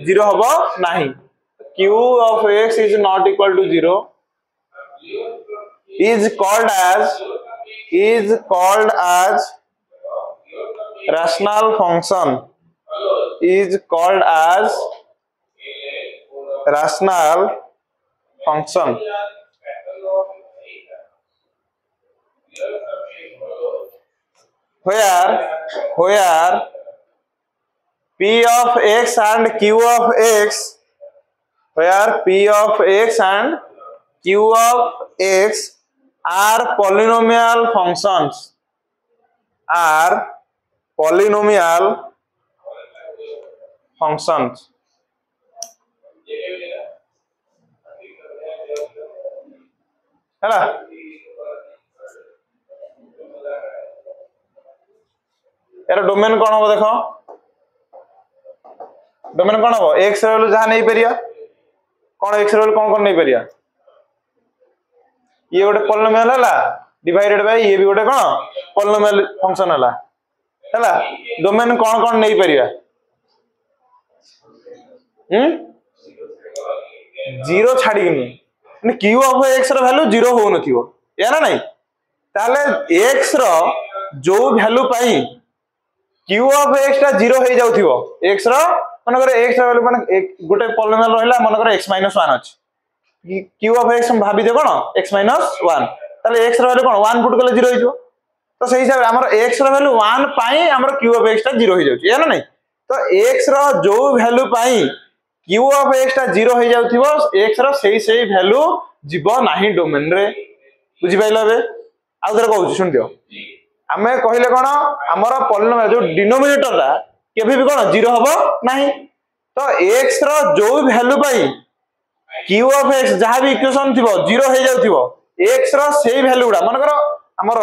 S1: 0 हबो नाही q of x is not equal to 0 is called as rational function is called as rational function where p of x and q of x are polynomial functions हैला यार domain कोन हो देखो डोमेन कोन हो x रो value जहा नै परिया कोन x रो वैल्यू कोन नै परिया ये गोटे पॉलिनोमियल हला डिवाइडेड बाय ये भी गोटे कोन पॉलिनोमियल फंक्शन हला हला डोमेन कोन नै परिया 0 छाडी कि माने q ऑफ x रो वैल्यू 0 हो नथिवो या ना नहीं ताले x रो जो value pi q of x ता 0 हे जाउथिवो x रो माने करे x रो वैल्यू माने गोटे पॉलिनोमियल रहला माने करे x - 1 अछि q ऑफ x हम भाबी दे कोन x - 1 ताले x रो वैल्यू कोन 1 पुट कले 0 हे जो तो सही हिसाब हमर x रो वैल्यू 1 पाई हमर q ऑफ x ता 0 हे जाउछि या ना नहीं तो x रो जो value pi q of x ता 0 हे जाउथिवो x रो सही वैल्यू जीवो नाही डोमेन रे बुझि पाइलो बे आ उधर कहू सुन दियो हमें कहले कोन हमर पॉलिनोमियल जो डिनोमिनेटर ला केबे भी कोन 0 हबो नाही तो x रो जो value pi q of x जहा भी इक्वेशन थिबो 0 हे जाउथिबो x रो सही वैल्यू गुडा मन करो हमर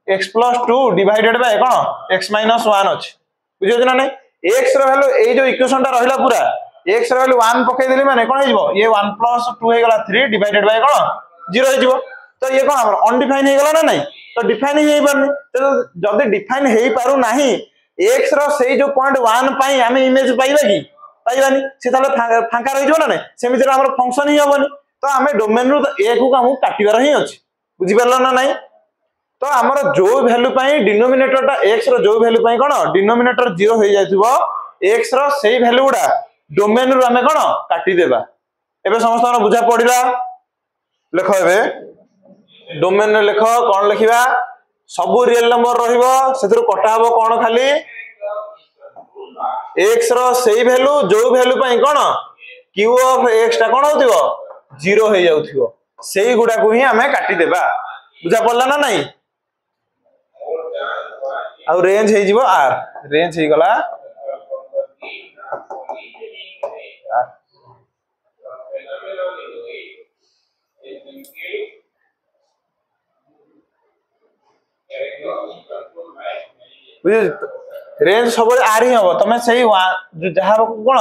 S1: x + 2 divided by cone x - 1 अछि बुझियो ना नहीं x रो वैल्यू ए जो इक्वेशन ता रहिला पूरा x ର वैल्यू 1 पकई देली माने कोन हेजिवो ये 1 + 2 हे गला 3 डिवाइडेड बाय कोन 0 हेजिवो तो ये कोन हमर अनडिफाइन हे गला ना नहीं तो डिफाइन हे परनी तो जदी डिफाइन हे पारु नाही x रो सेही जो पॉइंट 1 पई हम इमेज पाइबा की पाइबानी से ताले फांका रहि जो ना नहीं सेमिति हमर फंक्शन ही होबनी तो हमें डोमेन रो ए को हम काटिबार ही अछि बुझि परलो ना नहीं तो हमर जो वैल्यू पई डिनोमिनेटर टा x रो जो वैल्यू पई कोन डिनोमिनेटर 0 हो जायथिबो x रो सेही वैल्यू गुडा डोमेन रो हमें कोन काटि देबा एबे समस्त बुझा पड़िला लेखो एबे डोमेन रे लेखो कोन लिखिबा सब रियल नंबर रहिबो सेथुर कटा हबो कोन खाली x रो सेही वैल्यू जो वैल्यू पई कोन q ऑफ x ता कोन होतिबो 0 हो जाउथिबो सेही गुडा को ही हमें काटि देबा बुझा पड़ला ना नहीं आ रेंज हे जिवो r रेंज हे गला रेंज सब आर ही हम तुम से जहाँ कौन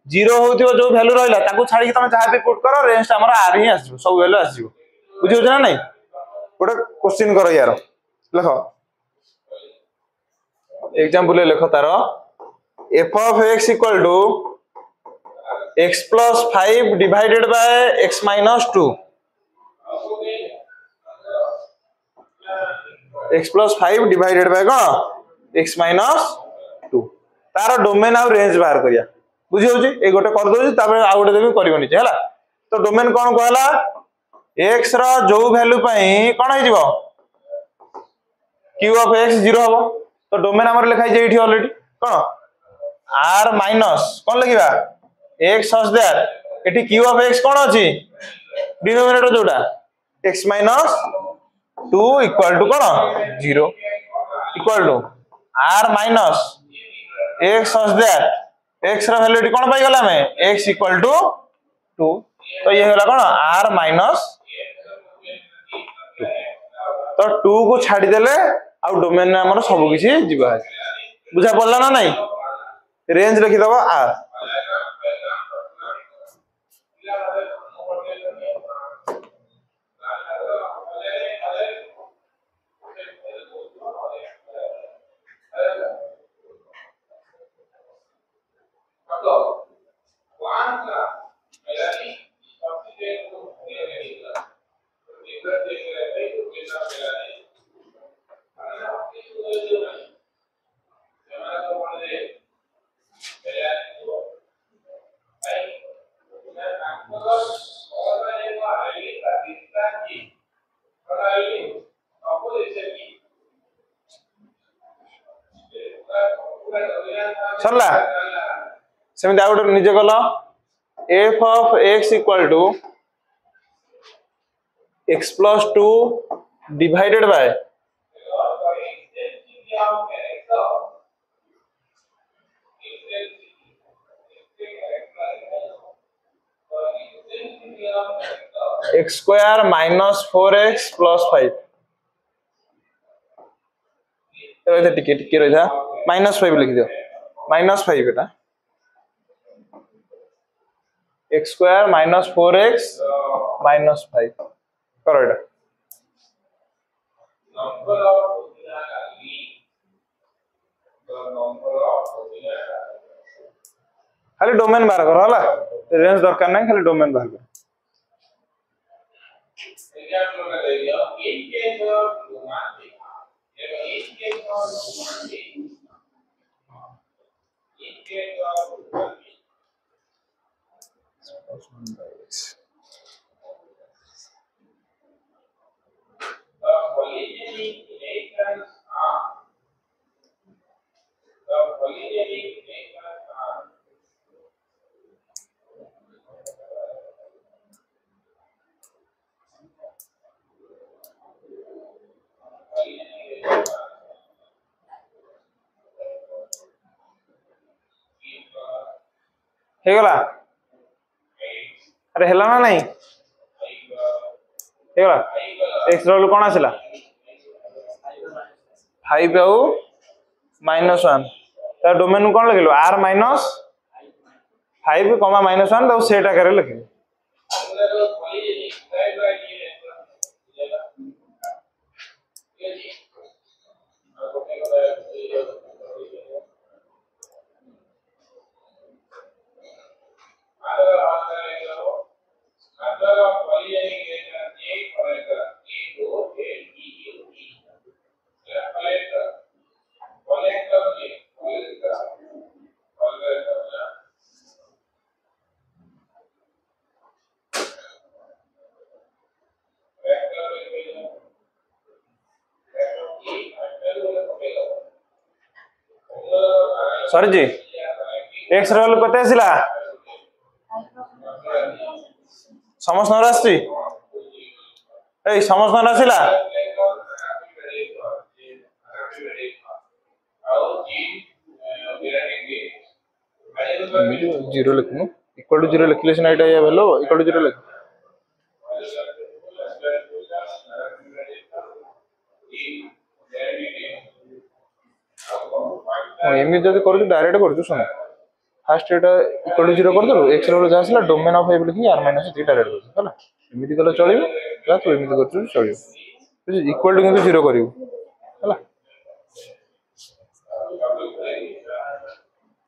S1: 0 होतिबो जो वैल्यू रहला ताकू छाड़ी तुम जहाँ भी पुट करो रेंज हमर आर ही आसीबो सब वैल्यू आसीबो बुझियो ना नहीं गोटे क्वेश्चन करो यार देखो एग्जांपल लिखो तार f of x equal to x plus 5 divided by x minus 2 x plus 5 divided by x minus 2 तार डोमेन आ रेंज बाहर करिया बुझी होची ए गोटे कर दोची तापर आ गोटे देबी करबोनी हैला तो डोमेन कोन कहला x रो जो वैल्यू पई कोन हे जिवो q of x 0 हबो तो डोमेन हमर लिखाई जे एठी ऑलरेडी कोन r माइनस कोन लिखिबा x हस दैट एठी q of x कोन अछि डिनोमिनेटर जोटा x minus 2 equal to कोन 0 equal to r minus x हस दैट x रा वैल्यू कोन पाई गला में x equal to 2 तो ये होला कोन r minus 2 तो 2 को छाडी देले आ डोमेन में हमर सब किछि जिबा बुझा पड़ला ना नहीं रेंज लिखि दबो r सरला सेमिति आ गोटे निजे गलो f of x equal to x plus 2 divided by x square minus 4x plus 5 एटा टिके रहिथा -5 लिख दियो -5 बेटा x square minus 4x minus 5 करो एटा खाली डोमेन बाहर करो हला रेंज दरकार नहीं खाली डोमेन बाहर करो हे गला अरे हेला ना नहीं हे गला x रो कोन आसिला 5 आउ -1 ता डोमेन कोन लगिलो r minus 5 कमा -1 तो सेट आकार लिखे सॉरी जी एक्स रोल कते आसिला समस्त नर आसी ए समस्त नर आसिला जीरो लिखनु इक्वल टू जीरो लिखले सिना एटा भेलो इक्वल टू जीरो लिख एमि जदि करू डायरेक्ट करू सुन fast Etah equal to zero कर दो एक्स रोल जा आसला डोमेन ऑफ एबल की r - 3 डायरेक्ट कर होला एमिति कले चलिबो जा तो एमिति करछु चलिबो इक्वल टू किंतु जीरो करियो होला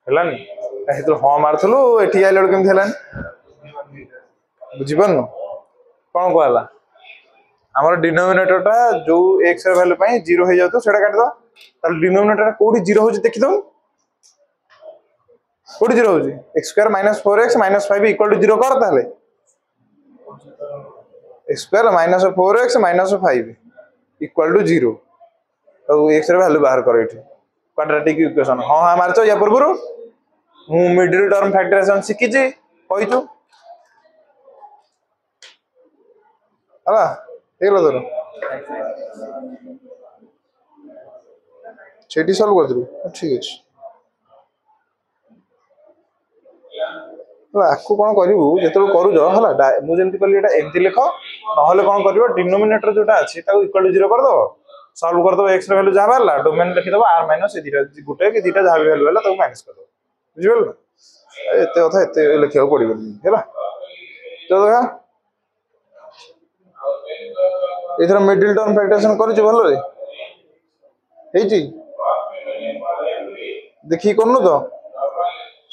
S1: हलानी ए तो हां मारथलु एठी आइल लड़ केमथि हलानी बुझिबन कोन कहला हमर डिनोमिनेटर टा जो x रे वैल्यू पई 0 हो जातो सेटा काट दो ताल डिनोमिनेटर कोडी 0 हो जे देखि दो कोडी 0 हो जे x² - 4x - 5 = 0 कर ताले x² - 4x - 5 = 0 तो x रे वैल्यू बाहर करो एठी क्वाड्रेटिक इक्वेशन हां हां मारचो या पूर्वरु मु मिडिल टर्म फैक्टराइजेशन सिखि जे कहिचो हला हेलो दरो सेठी सॉल्व कर दरू ठीक अछि आखु कोन करिवु जेतलो करू जो हला मु जेंति कहली एटा एमति लिख नहले कोन करिवो डिनोमिनेटर जोटा अछि ताको इक्वल टू 0 कर दो सॉल्व कर दो x रे वैल्यू जा बारला डोमेन लिखि दबो r - ए दिटा गुटे के दिटा जा वैल्यू होला ताको माइनस कर दो बुझिबल एते कथा एते लिखियो पड़िबो हैला तो देखा इधर मिडिल टर्म फैक्टराइजेशन करू छ भलो रे हेई छी देखि करनु तो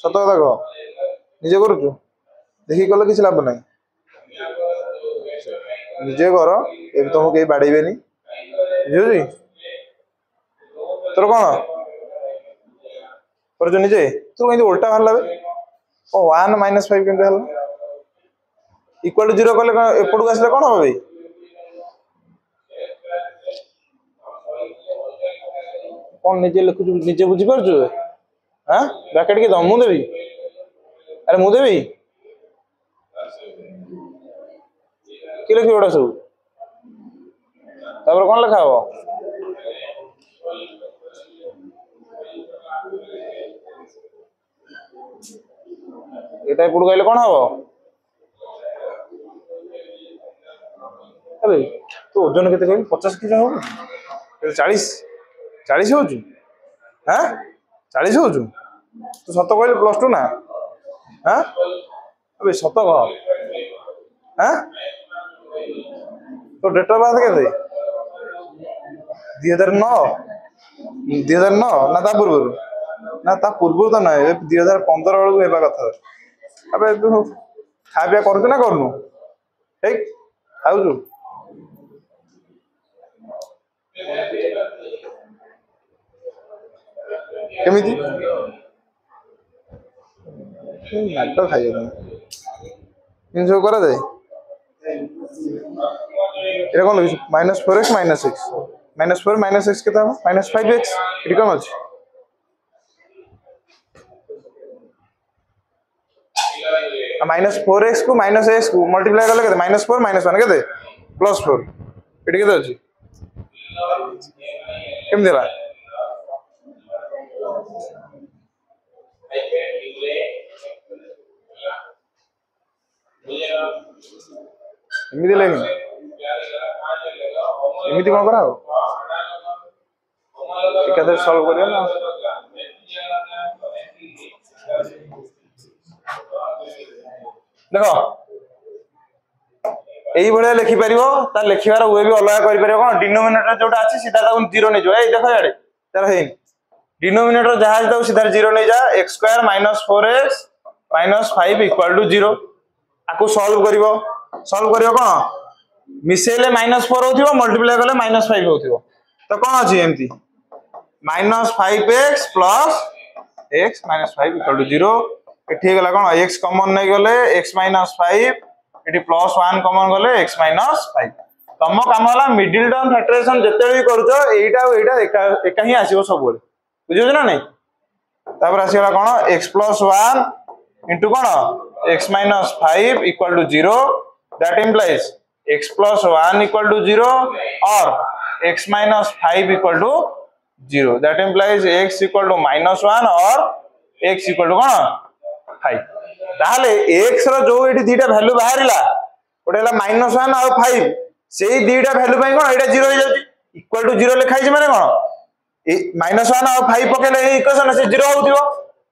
S1: सत कथा कह निजे करू छु देखि कल किछ लाभ नै निजे कर ए तो के बाडैबेनी बुझी तोर कोन पर जो निजे तू कहीं उल्टा बाहर बे ओ 1 - 5 केंते हला इक्वल टू 0 कले एपडू आसले कोन हो भाई कोन निजे लिखु निजे बुझी पर छु हां ब्रैकेट के दम मु देबी अरे मु देबी कि लिखि ओडा सब तापर कोन लिखा हो एटा एपडू गइले कोन हो अरे तो ओजन केते कहली 50 किलो हो 40 हो छु हां 40 हो छु तू सत कहली +2 ना हां अबे सत कह हां तो डेट ऑफ बर्थ केते 2009 ना ता पूर्व तो ना 2015 वाला हेबा कथा अबे तू खाबिया करछु ना करनु ठीक खाउछु केमिति नाटक खाइयो इन जो करा दे एरा कोन लिखि -4x - 6 -4 - 6 केता -5x एटी कोन अछि -4x को -x को मल्टीप्लाई करले केते -4 -1 केते +4 एटी केते अछि केम देला एमिति लेकिन एमिति कोन करा हो एकादर सॉल्व करियो ना देखो यही भाया लिखिपर तार लिखार वे भी अलग कर कौन डिनोमिनेटर जोटा अच्छी सीधा जीरो नहीं जाओ देख यार तार है डिनोमिनेटर जहाँ सीधा जीरो नहीं जा x square minus 4x minus 5 equal to 0 आपको सॉल्व कर कौन मिसेले -4 हो मल्टीप्लाई कले -5 हो तो कौन अच्छी एमती -5x plus x -5 equal to 0 ये गला कौन x कॉमन नहीं गले x -5 ये +1 कॉमन गले x -5 तुम काम है मिडिल टर्म फैक्टराइजेशन जिते भी करूछ एटा एका ही आसीबो सब बेले बुझियो ना नहीं तापर आसीला कौन x + 1 इनटू कौन x -5 equal to 0 that implies x + 1 equal to 0 और x -5 equal to 0 that implies x equal to -1 और x इक्वल टू कौन 5 ताहले x रो जो एटी दीटा वैल्यू बाहरिला ओटे हला -1 और 5 सेही दीटा वैल्यू पई कोन एटा 0 हो जाउची इक्वल टू 0 लिखाई छै माने कोन -1 और 5 पकेले ए इक्वेशन से 0 होउथिबो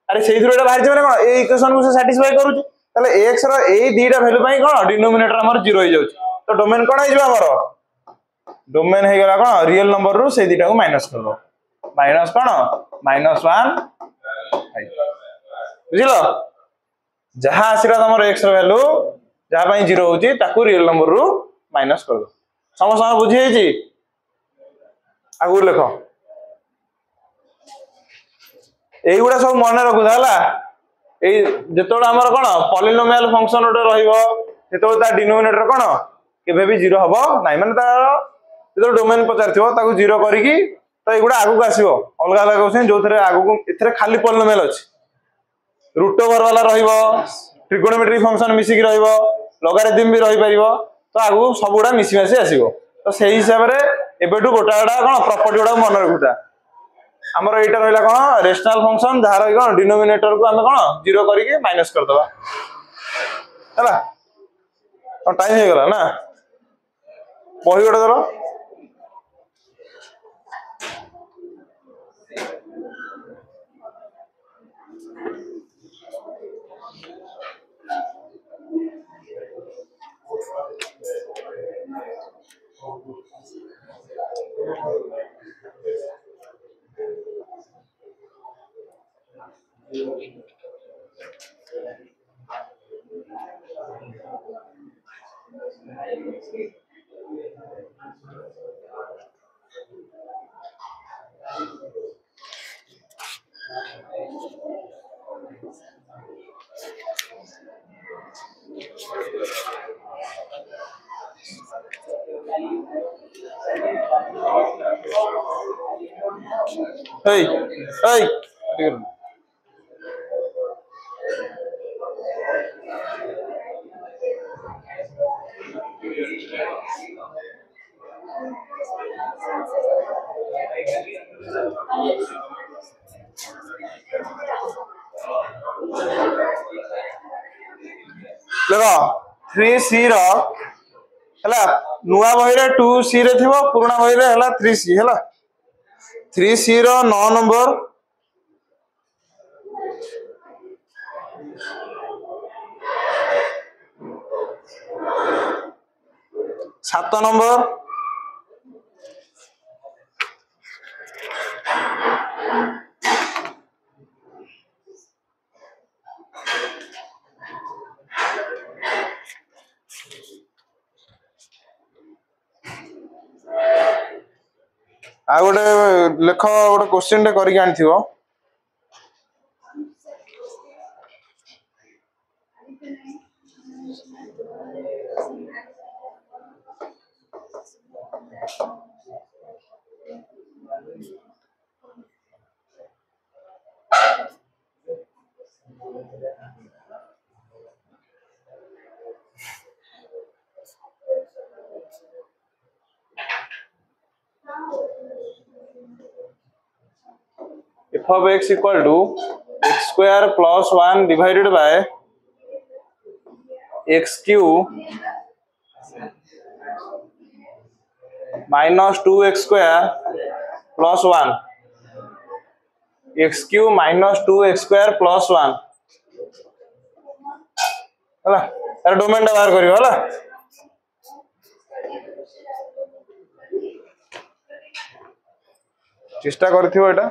S1: अरे सेही थ्रू एटा बाहर छै माने कोन ए इक्वेशन को से सैटिस्फाई करूची ताले x रो ए दीटा वैल्यू पई कोन डिनोमिनेटर हमर 0 हो जाउची तो डोमेन कोन आइ जबा हमर डोमेन हे गेला कोन रियल नंबर रो से दीटा को माइनस करलो माइनस कोन -1 बुझिलो जहाँ आसीरा तुम एक्स वैल्यू जहाँ 0 होची ताकू रियल नंबर रू माइनस कर दो समस्त बुझी आगु लिख एगुड़ा सब मन रखुला जिते आम कौन पॉलिनोमियल फंक्शन गोटे रो डिनोमिनेटर कौन केबे भी 0 हम ना माने जो डोमेन पचार थो 0 करी तो एगुड़ा आगू आसो अलग अलग क्वेश्चन जो आगू ए खाली पॉलिनोमियल अच्छी रूट ओवर वाला रहिबो ट्रिगोनोमेट्रिक फंक्शन मिसिक रहिबो लॉगरिथम भी रही परिबो तो आगु सब गुडा मिसी मासी आसीबो तो सेही हिसाब रे एबेटू गोटाडा कोन प्रॉपर्टी गुडा मन रखुता हमर एटा रहला कोन रेशनल फंक्शन जहार कोन डिनोमिनेटर को हमें कोन 0 करी के माइनस कर दबा हला तो टाइम हे गेला ना बही गोटा दरो Hey, hey. देखो 3C रो हला नुआ बही रे 2C रे थिबो पुराना बही रे हला 3C हला 3C रो 9 नंबर सात नंबर आ गोटे लेख गोटे क्वेश्चन टे करके आनिथिबो f of x equal to x square plus 1 divided by x cube minus 2x square plus 1 x cube minus 2x square plus 1 हला तार डोमेन टा बाहर करियो होला चेष्टा करथियो एटा